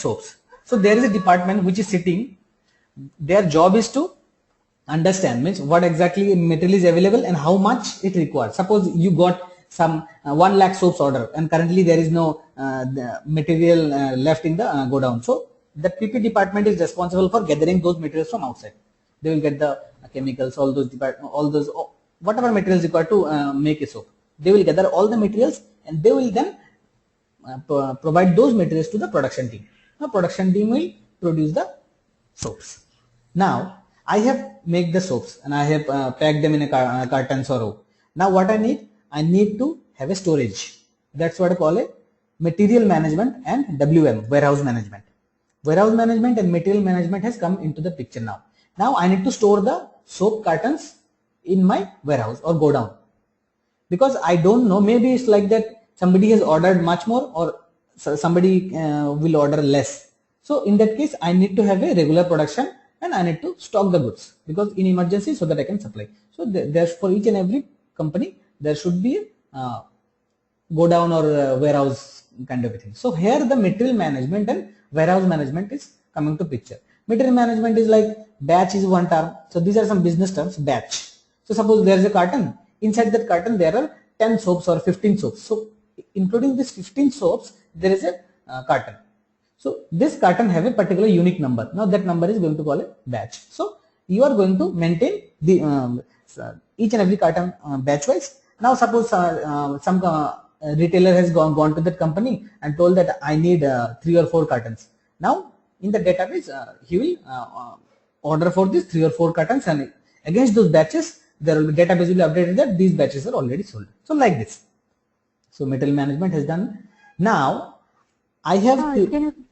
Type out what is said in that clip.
soaps. So there is a department which is sitting, their job is to understand, means what exactly material is available and how much it requires. Suppose you got some 1 lakh soaps order and currently there is no the material left in the go down. So the PP department is responsible for gathering those materials from outside. They will get the chemicals, all those whatever materials required to make a soap. They will gather all the materials and they will then provide those materials to the production team. Now production team will produce the soaps. Now I have made the soaps and I have packed them in a cartons or row. Now what I need to have a storage. That's what I call a material management and WM, warehouse management. Warehouse management and material management has come into the picture now. Now I need to store the soap cartons in my warehouse or go down, because I don't know, maybe it's like that somebody has ordered much more or somebody will order less. So in that case I need to have a regular production and I need to stock the goods, because in emergency, so that I can supply. So there's for each and every company there should be a go down or warehouse kind of a thing. So here the material management and warehouse management is coming to picture. Material management is like batch is one term. So these are some business terms. Batch. So suppose there is a carton. Inside that carton there are 10 soaps or 15 soaps. So including this 15 soaps there is a carton. So this carton have a particular unique number. Now that number is going to call a batch. So you are going to maintain the each and every carton batch wise. Now suppose some retailer has gone to that company and told that I need 3 or 4 cartons. Now in the database he will order for these 3 or 4 cartons, and against those batches there will be database will be updated that these batches are already sold. So like this. So material management has done. Now I have Can you